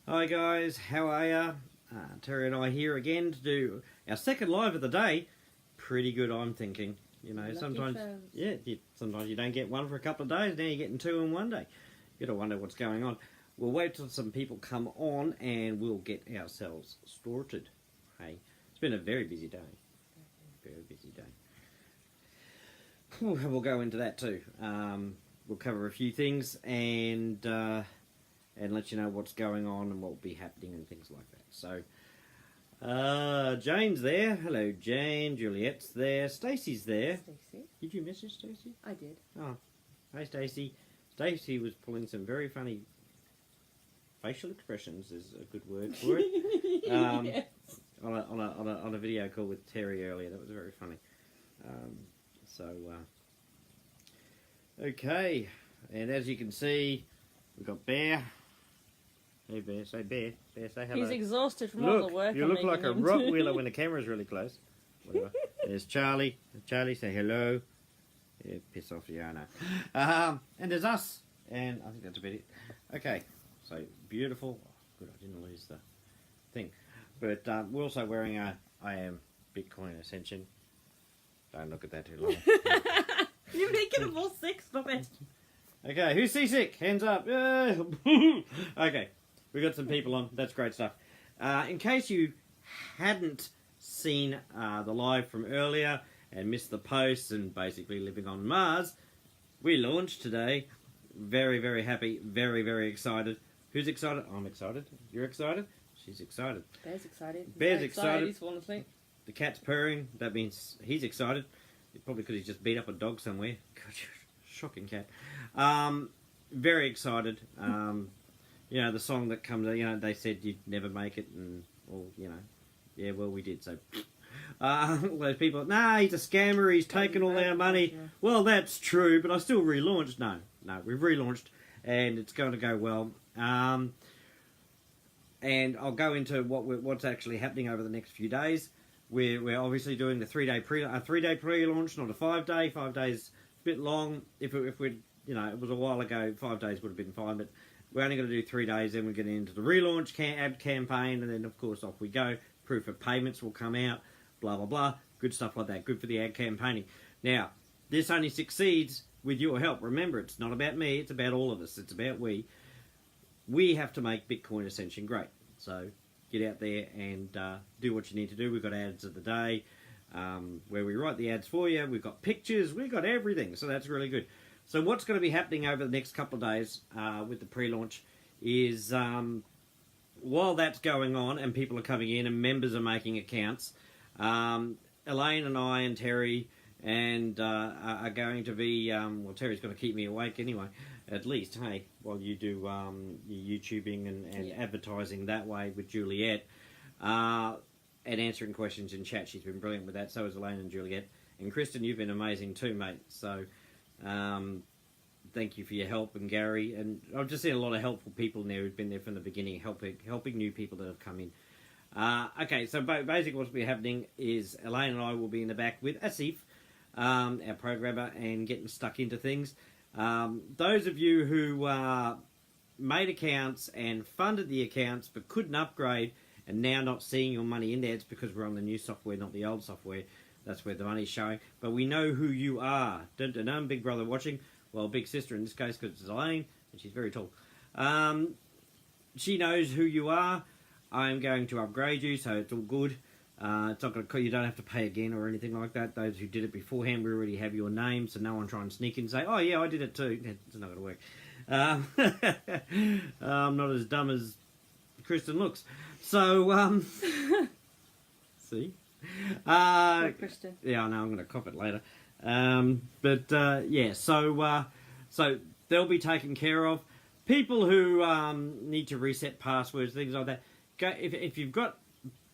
Hi guys, how are ya? Terry and I here again to do our second live of the day. Pretty good, I'm thinking. You know, sometimes sometimes you don't get one for a couple of days. Now you're getting two in one day. You gotta wonder what's going on. We'll wait till some people come on and we'll get ourselves sorted. Hey, it's been a very busy day. Very busy day. We'll go into that too. We'll cover a few things and let you know what's going on and what will be happening and things like that. So, Jane's there. Hello, Jane. Juliet's there. Stacey's there. Stacey. Did you message Stacey? I did. Oh, hi, Stacey. Stacey was pulling some very funny facial expressions, is a good word for it. Yes. On a video call with Terry earlier. That was very funny. Okay. And as you can see, we've got Bear. Hey Bear, say Bear. Bear, say hello. He's exhausted from all the work. You look like a Rottweiler when the camera's really close. Whatever. There's Charlie. Charlie, say hello. Yeah, piss off, yeah, I know. And there's us. And I think that's about it. Okay, so beautiful. Oh, good, I didn't lose the thing. But we're also wearing a I am Bitcoin Ascension. Don't look at that too long. You're making them all sick, stop it. Okay, who's seasick? Hands up. Okay, we got some people on. That's great stuff. In case you hadn't seen the live from earlier and missed the posts and basically living on Mars, we launched today. Very, very happy. Very, very excited. Who's excited? I'm excited. You're excited? She's excited. Bear's excited. Bear's excited. He's fallen asleep. The cat's purring. That means he's excited. Probably because he's just beat up a dog somewhere. God, shocking cat. Very excited. You know, the song that comes, you know, they said you'd never make it, and, well, you know, yeah, well, we did, so. Those people, nah, he's a scammer, he's taken all our money. Yeah. Well, that's true, but I still relaunched. No, we've relaunched, and it's going to go well. And I'll go into what's actually happening over the next few days. We're obviously doing the 3-day pre-launch, not a 5-day. 5 days a bit long. If we'd, you know, it was a while ago, 5 days would have been fine, but we're only going to do 3 days, then we're getting into the relaunch ad campaign, and then of course off we go. Proof of payments will come out, blah blah blah, good stuff like that, good for the ad campaigning. Now, this only succeeds with your help. Remember, it's not about me, it's about all of us, it's about we. We have to make Bitcoin Ascension great. So get out there and do what you need to do. We've got ads of the day where we write the ads for you. We've got pictures. We've got everything. So that's really good. So what's going to be happening over the next couple of days with the pre-launch is while that's going on and people are coming in and members are making accounts, Elaine and I and Terry are going to be, well, Terry's going to keep me awake anyway, at least, hey, while you do your YouTubing and advertising that way with Juliet, and answering questions in chat. She's been brilliant with that, so is Elaine and Juliet. And Kristen, you've been amazing too, mate, so thank you for your help, and Gary, and I've just seen a lot of helpful people in there who've been there from the beginning, helping new people that have come in. Okay, so basically what's been happening is Elaine and I will be in the back with Asif, our programmer, and getting stuck into things. Those of you who made accounts and funded the accounts but couldn't upgrade and now not seeing your money in there, it's because we're on the new software, not the old software. That's where the money's showing. But we know who you are. Dun-dun-dun, big brother watching. Well, big sister in this case, because it's Elaine, and she's very tall. She knows who you are. I'm going to upgrade you, so it's all good. It's not going to, you don't have to pay again or anything like that. Those who did it beforehand, we already have your name, so no one try and sneak in and say, oh yeah, I did it too. It's not going to work. I'm not as dumb as Kristen looks. So, see? Kristen. Yeah, I know, I'm going to cop it later. Yeah, so they'll be taken care of. People who need to reset passwords, things like that, go, if you've got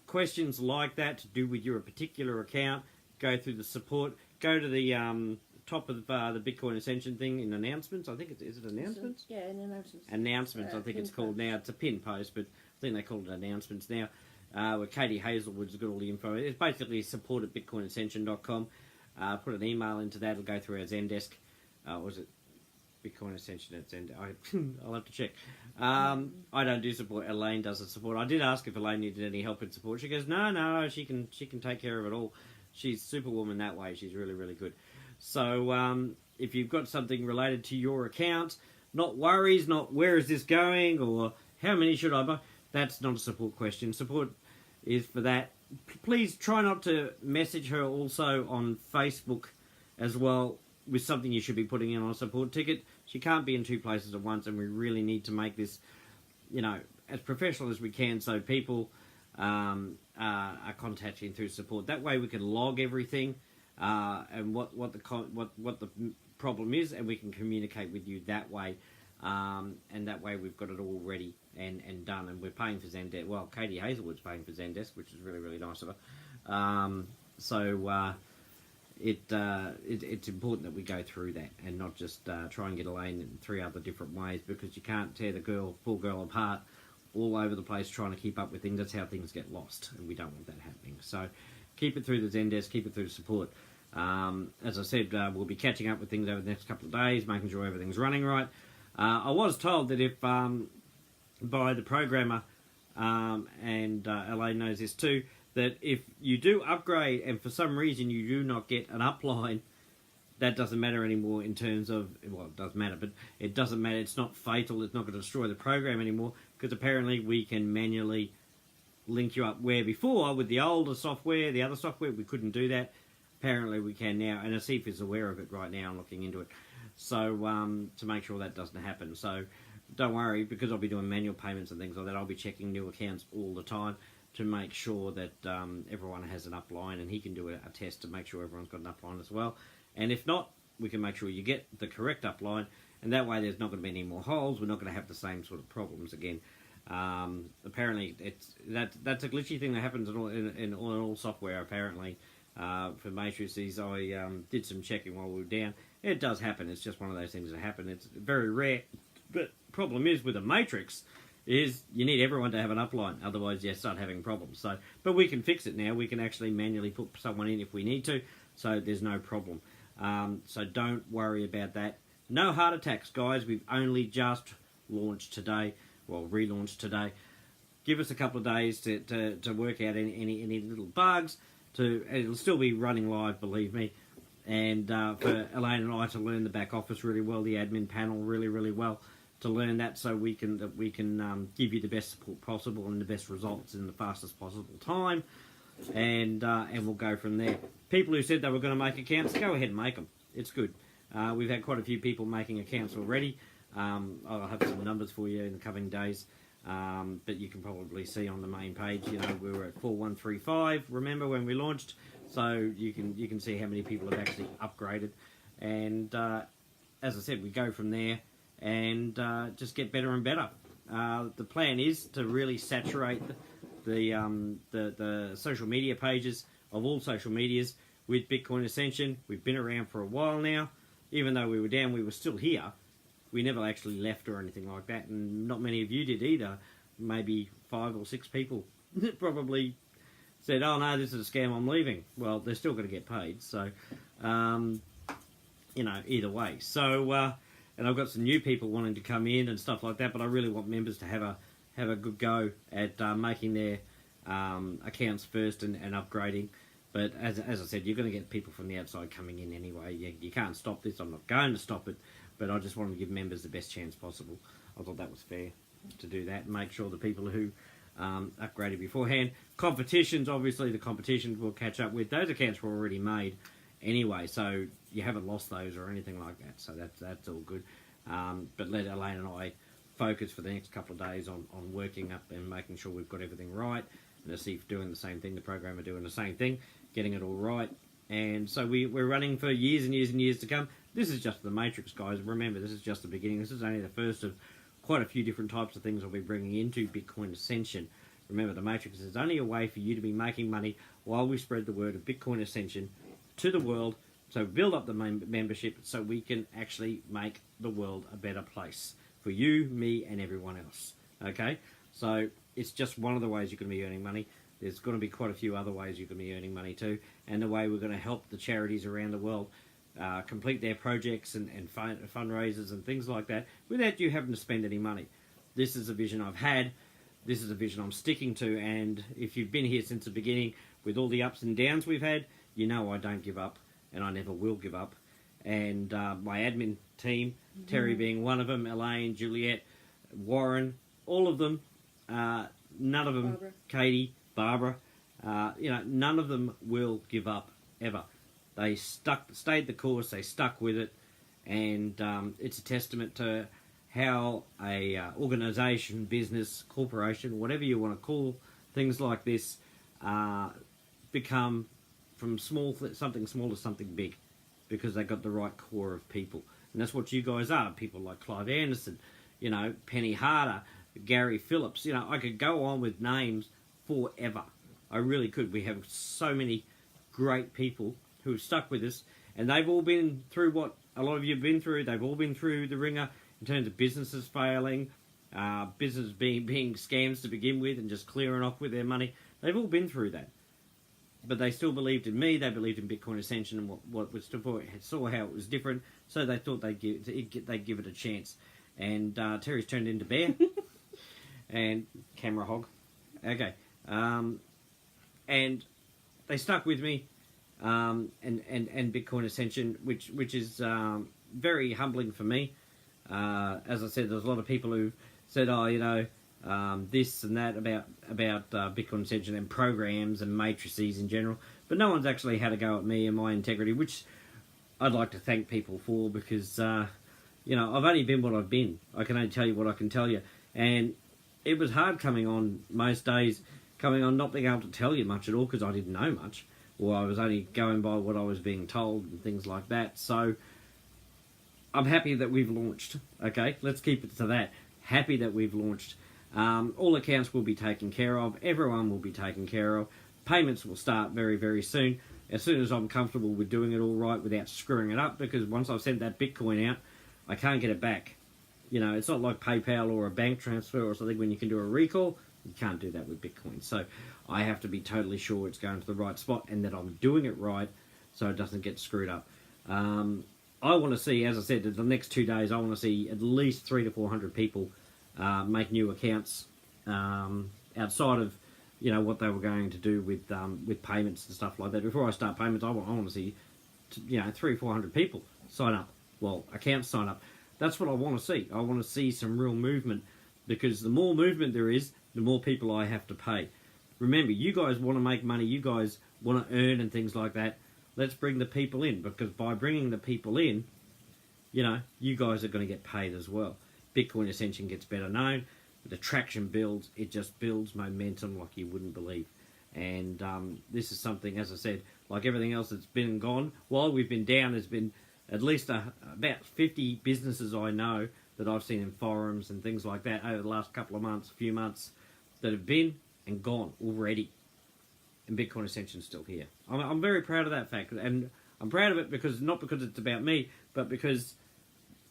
questions like that to do with your particular account, go through the support, go to the top of the Bitcoin Ascension thing in announcements. I think is it announcements? Yeah, in announcements. Announcements, I think it's called now. It's a pin post, but I think they call it announcements now. Where Katie Hazelwood's got all the info. It's basically support at bitcoinascension.com. Put an email into that. It'll go through our Zendesk. Was it Bitcoin Ascension at Zen. I'll have to check. I don't do support. Elaine does the support. I did ask if Elaine needed any help in support. She goes, no, she can take care of it all. She's superwoman that way. She's really, really good. So if you've got something related to your account, not worries, not where is this going or how many should I buy, that's not a support question. Support is for that. Please try not to message her also on Facebook as well with something you should be putting in on a support ticket. She can't be in two places at once, and we really need to make this, as professional as we can, so people are contacting through support. That way we can log everything and what the problem is, and we can communicate with you that way. And that way we've got it all ready and done, and we're paying for Zendesk. Well, Katie Hazelwood's paying for Zendesk, which is really, really nice of her. It's important that we go through that and not just try and get Elaine in 3 other different ways, because you can't tear the poor girl apart all over the place trying to keep up with things. That's how things get lost, and we don't want that happening. So keep it through the Zendesk, keep it through support. As I said, we'll be catching up with things over the next couple of days, making sure everything's running right. I was told that if, by the programmer, and Elaine knows this too, that if you do upgrade and for some reason you do not get an upline, that doesn't matter anymore in terms of, well, it does matter, but it doesn't matter, it's not fatal, it's not going to destroy the program anymore, because apparently we can manually link you up, where before, with the older software, the other software, we couldn't do that. Apparently we can now, and Asif is aware of it right now and looking into it. So, to make sure that doesn't happen. So, don't worry, because I'll be doing manual payments and things like that, I'll be checking new accounts all the time to make sure that everyone has an upline, and he can do a test to make sure everyone's got an upline as well. And if not, we can make sure you get the correct upline, and that way there's not going to be any more holes, we're not going to have the same sort of problems again. Apparently, that's a glitchy thing that happens in all software, apparently. For matrices, I did some checking while we were down. It does happen. It's just one of those things that happen. It's very rare. But problem is with a matrix is you need everyone to have an upline. Otherwise, you start having problems. So, but we can fix it now. We can actually manually put someone in if we need to. So there's no problem. So don't worry about that. No heart attacks, guys. We've only just launched today. Well, relaunched today. Give us a couple of days to work out any little bugs. It'll still be running live, believe me. And for Elaine and I to learn the back office really well, the admin panel really, really well, to learn that, so we can give you the best support possible and the best results in the fastest possible time, and we'll go from there. People who said they were going to make accounts, go ahead and make them. It's good. We've had quite a few people making accounts already. I'll have some numbers for you in the coming days. But you can probably see on the main page, we were at 4135, remember, when we launched, so you can see how many people have actually upgraded, and as I said, we go from there and just get better and better. The plan is to really saturate the social media pages of all social medias with Bitcoin Ascension. We've been around for a while now. Even though we were down, we were still here. We never actually left or anything like that, and not many of you did either. Maybe 5 or 6 people probably said, oh no, this is a scam, I'm leaving. Well, they're still going to get paid, so, either way. So, and I've got some new people wanting to come in and stuff like that, but I really want members to have a good go at making their accounts first and upgrading. But as I said, you're going to get people from the outside coming in anyway. You can't stop this. I'm not going to stop it. But I just wanted to give members the best chance possible. I thought that was fair to do that and make sure the people who upgraded beforehand. Competitions, obviously the competitions we'll catch up with. Those accounts were already made anyway, so you haven't lost those or anything like that. So that's all good. But let Elaine and I focus for the next couple of days on working up and making sure we've got everything right. And Asif doing the same thing, the programmer doing the same thing, getting it all right. And so we're running for years and years and years to come. This is just the matrix, guys. Remember, this is just the beginning. This is only the first of quite a few different types of things I'll be bringing into Bitcoin Ascension. Remember, the matrix is only a way for you to be making money while we spread the word of Bitcoin Ascension to the world. So build up the membership so we can actually make the world a better place for you, me, and everyone else. Okay? So it's just one of the ways you're going to be earning money. There's going to be quite a few other ways you can be earning money too, and the way we're going to help the charities around the world complete their projects and fundraisers and things like that without you having to spend any money. This is a vision I've had. This is a vision I'm sticking to. And if you've been here since the beginning with all the ups and downs we've had, you know I don't give up and I never will give up. And my admin team, Terry being one of them, Elaine, Juliet, Warren, all of them, none of them, Barbara. Katie, Barbara, none of them will give up ever. They stayed the course, they stuck with it, and it's a testament to how a organisation, business, corporation, whatever you want to call things like this, become from something small to something big, because they got the right core of people. And that's what you guys are, people like Clive Anderson, Penny Harder, Gary Phillips. I could go on with names forever. I really could. We have so many great people who have stuck with us, and they've all been through what a lot of you have been through. They've all been through the ringer in terms of businesses failing, business being scams to begin with and just clearing off with their money. They've all been through that. But they still believed in me, they believed in Bitcoin Ascension and what was for it, saw how it was different, so they thought they'd give it a chance. And Terry's turned into Bear. And Camera Hog. Okay. And they stuck with me, and Bitcoin Ascension, which is very humbling for me. As I said, there's a lot of people who said, this and that about Bitcoin Ascension and programs and matrices in general, but no one's actually had a go at me and my integrity, which I'd like to thank people for, because I've only been what I've been. I can only tell you what I can tell you, and it was hard coming on most days, not being able to tell you much at all because I didn't know much, or I was only going by what I was being told and things like that. So I'm happy that we've launched. Okay, let's keep it to that. Happy that we've launched. All accounts will be taken care of. Everyone will be taken care of. Payments will start very, very soon. As soon as I'm comfortable with doing it all right without screwing it up, because once I've sent that Bitcoin out, I can't get it back. It's not like PayPal or a bank transfer or something when you can do a recall. You can't do that with Bitcoin. So I have to be totally sure it's going to the right spot and that I'm doing it right so it doesn't get screwed up. I want to see, as I said, the next 2 days, I want to see at least 300 to 400 people make new accounts outside of what they were going to do with payments and stuff like that. Before I start payments, I want to see 300 or 400 people sign up. Well, accounts sign up. That's what I want to see. I want to see some real movement, because the more movement there is, the more people I have to pay. Remember, you guys want to make money. You guys want to earn and things like that. Let's bring the people in, because by bringing the people in, you guys are going to get paid as well. Bitcoin Ascension gets better known. The traction builds. It just builds momentum like you wouldn't believe. And this is something, as I said, like everything else that's been and gone. While we've been down, there's been at least about 50 businesses I know that I've seen in forums and things like that over the last few months, that have been and gone already. And Bitcoin Ascension's still here. I'm very proud of that fact. And I'm proud of it not because it's about me, but because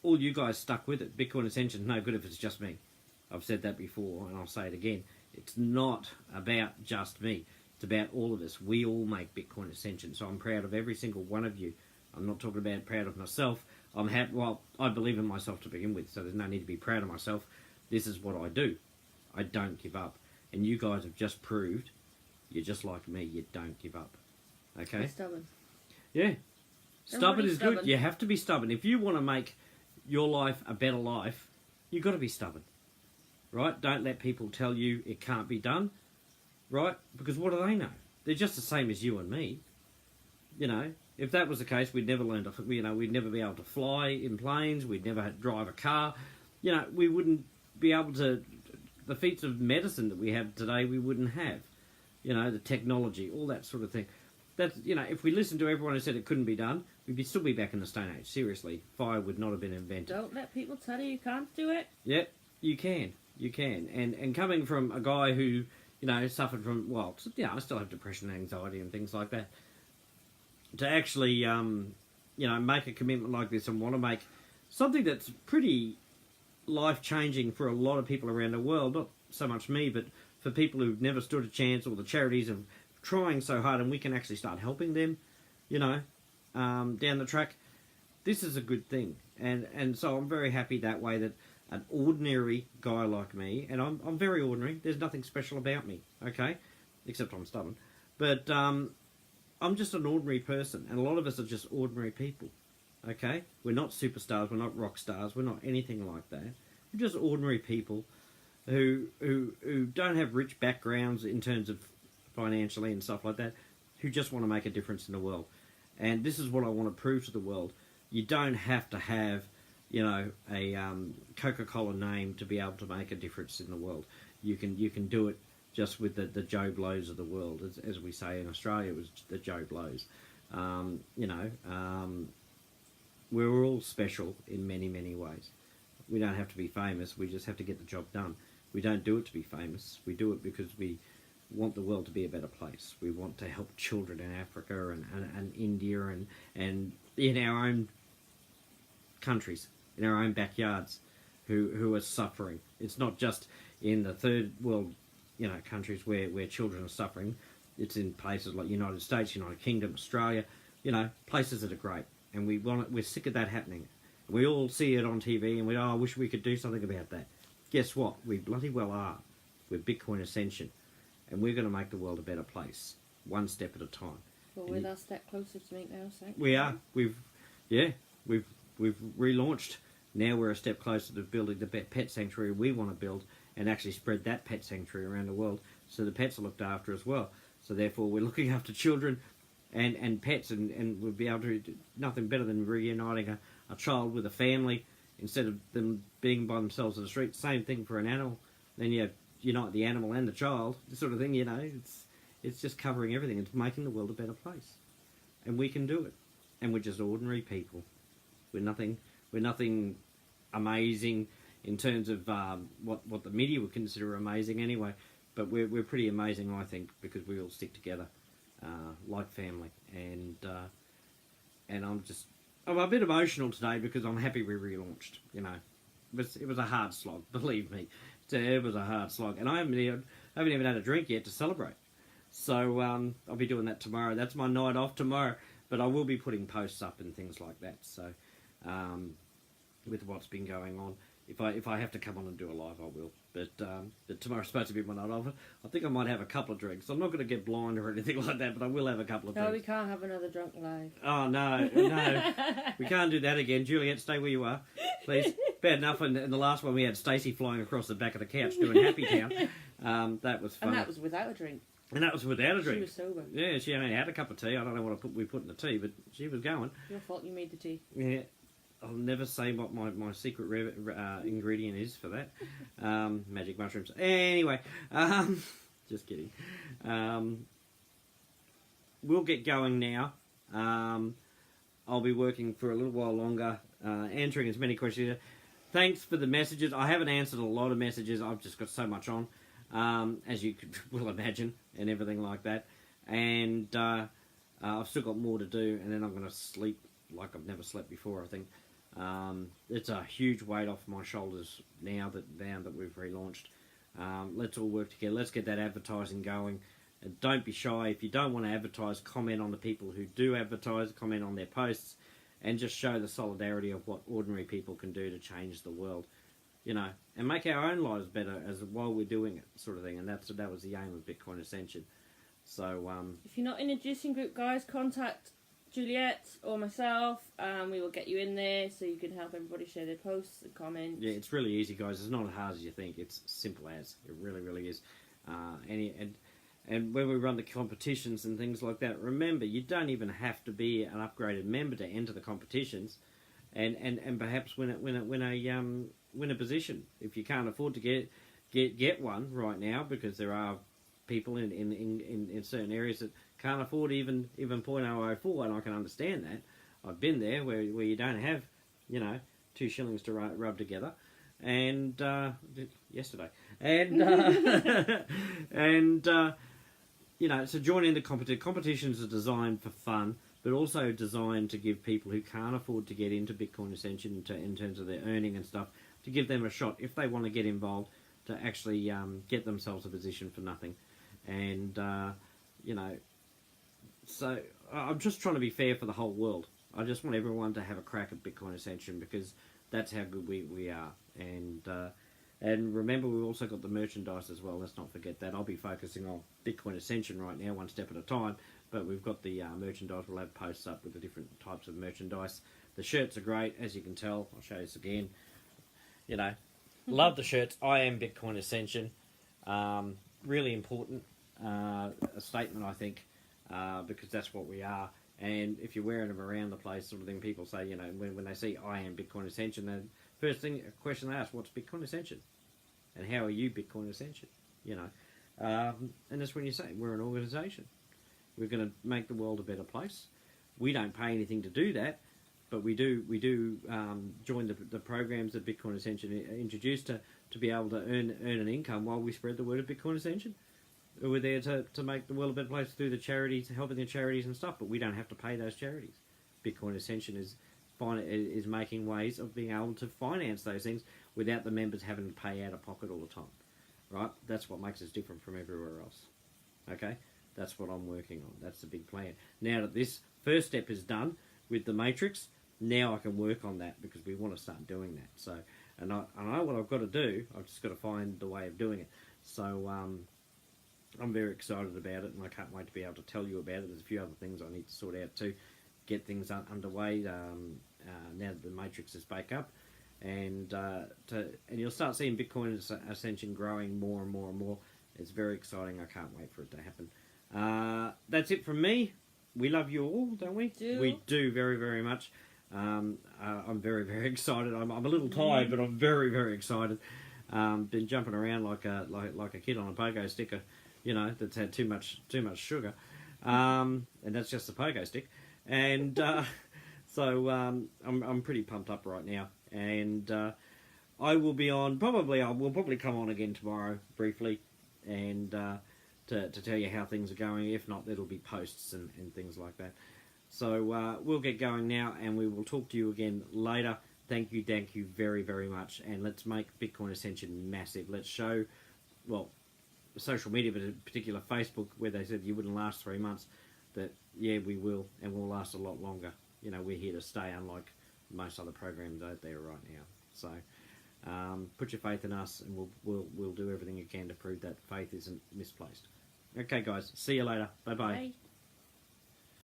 all you guys stuck with it. Bitcoin Ascension's no good if it's just me. I've said that before, and I'll say it again. It's not about just me. It's about all of us. We all make Bitcoin Ascension. So I'm proud of every single one of you. I'm not talking about proud of myself. I'm happy. Well, I believe in myself to begin with, so there's no need to be proud of myself. This is what I do. I don't give up. And you guys have just proved you're just like me. You don't give up. Okay? Be stubborn. Yeah. Stubborn is stubborn. good. You have to be stubborn. If you want to make your life a better life, you've got to be stubborn. Right? Don't let people tell you it can't be done. Right? Because what do they know? They're just the same as you and me. If that was the case, we'd never learn to, we'd never be able to fly in planes. We'd never drive a car. We wouldn't be able to, the feats of medicine that we have today, we wouldn't have. The technology, all that sort of thing. That's, if we listened to everyone who said it couldn't be done, we'd still be back in the Stone Age. Seriously, fire would not have been invented. Don't let people tell you can't do it. Yep, you can. You can. And coming from a guy who, suffered from, I still have depression and anxiety and things like that. To actually, make a commitment like this and want to make something that's pretty life-changing for a lot of people around the world, not so much me, but for people who've never stood a chance, or the charities of trying so hard, and we can actually start helping them, down the track. this is a good thing, and so I'm very happy that way that an ordinary guy like me, and I'm very ordinary. There's nothing special about me, okay, except I'm stubborn. But I'm just an ordinary person, and a lot of us are just ordinary people. Okay, we're not superstars, we're not rock stars, we're not anything like that. We're just ordinary people who don't have rich backgrounds in terms of financially and stuff like that, who just want to make a difference in the world. And this is what I want to prove to the world. You don't have to have, you know, a Coca-Cola name to be able to make a difference in the world. You can do it just with the Joe Blows of the world, as we say in Australia, it was the Joe Blows. We're all special in many, many ways. We don't have to be famous, we just have to get the job done. We don't do it to be famous, we do it because we want the world to be a better place. We want to help children in Africa and India and in our own countries, in our own backyards, who are suffering. It's not just in the third world, you know, countries where children are suffering. It's in places like United States, United Kingdom, Australia, you know, places that are great. And we're sick of that happening. We all see it on TV and I wish we could do something about that. Guess what? We bloody well are. We're Bitcoin Ascension. And we're going to make the world a better place, one step at a time. Well, we're that step closer to making our sanctuary. We are. We've relaunched. Now we're a step closer to building the pet sanctuary we want to build and actually spread that pet sanctuary around the world so the pets are looked after as well. So therefore we're looking after children and pets, and we'll be able to do nothing better than reuniting a child with a family instead of them being by themselves in the street. Same thing for an animal. Then you unite the animal and the child, this sort of thing, you know. It's just covering everything. It's making the world a better place. And we can do it. And we're just ordinary people. We're nothing amazing in terms of what the media would consider amazing anyway. But we're pretty amazing, I think, because we all stick together like family. And I'm a bit emotional today because I'm happy we relaunched, you know. It was a hard slog, believe me. It was a hard slog. And I haven't even had a drink yet to celebrate. So I'll be doing that tomorrow. That's my night off tomorrow. But I will be putting posts up and things like that. So with what's been going on, if I have to come on and do a live, I will. But tomorrow's supposed to be my night off. I think I might have a couple of drinks. I'm not going to get blind or anything like that, but I will have a couple of drinks. No, we can't have another drunk live. Oh, no. We can't do that again. Juliet, stay where you are, please. Bad enough in the last one we had Stacey flying across the back of the couch doing Happy Town. That was fun. And that was without a drink. And that was without a drink. She was sober. Yeah, she only had a cup of tea. I don't know what we put in the tea, but she was going. Your fault you made the tea. Yeah. I'll never say what my secret ingredient is for that. Magic mushrooms. Anyway, just kidding. We'll get going now. I'll be working for a little while longer, answering as many questions. Thanks for the messages. I haven't answered a lot of messages. I've just got so much on, as you will imagine, and everything like that. And I've still got more to do, and then I'm going to sleep like I've never slept before, I think. It's a huge weight off my shoulders now that we've relaunched. Let's all work together. Let's get that advertising going. And don't be shy. If you don't want to advertise, comment on the people who do advertise, comment on their posts, and just show the solidarity of what ordinary people can do to change the world, you know, and make our own lives better as while we're doing it, sort of thing. And that was the aim of Bitcoin Ascension. So if you're not in a juicing group, guys, contact Juliet or myself. We will get you in there so you can help everybody share their posts and comments. Yeah, it's really easy, guys. It's not as hard as you think. It's simple as. It really, really is. And when we run the competitions and things like that, remember, you don't even have to be an upgraded member to enter the competitions, and perhaps win a position if you can't afford to get one right now, because there are people in certain areas that can't afford even 0.004, and I can understand that. I've been there where you don't have, you know, 2 shillings to rub together, and yesterday, and you know, so join in the competition. Competitions are designed for fun, but also designed to give people who can't afford to get into Bitcoin Ascension in terms of their earning and stuff, to give them a shot if they want to get involved, to actually get themselves a position for nothing. And you know, so I'm just trying to be fair for the whole world. I just want everyone to have a crack at Bitcoin Ascension, because that's how good we are. And remember, we've also got the merchandise as well. Let's not forget that. I'll be focusing on Bitcoin Ascension right now, one step at a time. But we've got the merchandise. We'll have posts up with the different types of merchandise. The shirts are great, as you can tell. I'll show you this again. You know, love the shirts. I am Bitcoin Ascension. Really important a statement, I think, because that's what we are. And if you're wearing them around the place, sort of thing, people say, you know, when they see I am Bitcoin Ascension, then first thing, a question they ask, what's Bitcoin Ascension? And how are you Bitcoin Ascension? You know, and that's when you say, we're an organisation. We're going to make the world a better place. We don't pay anything to do that, but we do join the programs that Bitcoin Ascension introduced to be able to earn an income while we spread the word of Bitcoin Ascension. We're there to make the world a better place through the charities, helping the charities and stuff, but we don't have to pay those charities. Bitcoin Ascension is making ways of being able to finance those things without the members having to pay out of pocket all the time. Right? That's what makes us different from everywhere else. Okay? That's what I'm working on. That's the big plan. Now that this first step is done with the matrix, now I can work on that, because we want to start doing that. So, and I know what I've got to do. I've just got to find the way of doing it. So I'm very excited about it, and I can't wait to be able to tell you about it. There's a few other things I need to sort out to get things underway now that the matrix is back up, and you'll start seeing Bitcoin Ascension growing more and more and more. It's very exciting. I can't wait for it to happen. That's it from me. We love you all, don't we? We do very, very much. I'm very, very excited. I'm a little tired, but I'm very, very excited. Been jumping around like a kid on a pogo stick, you know, that's had too much sugar, and that's just a pogo stick. And so I'm pretty pumped up right now, and I will be on. We'll probably come on again tomorrow briefly, and to tell you how things are going. If not, it'll be posts and things like that. So we'll get going now, and we will talk to you again later. Thank you very, very much, and let's make Bitcoin Ascension massive. Let's show, well, social media, but in particular Facebook, where they said you wouldn't last 3 months, that yeah, we will, and we'll last a lot longer. You know, we're here to stay, unlike most other programs out there right now. So put your faith in us, and we'll do everything you can to prove that faith isn't misplaced. Okay, guys, see you later. Bye-bye. Bye.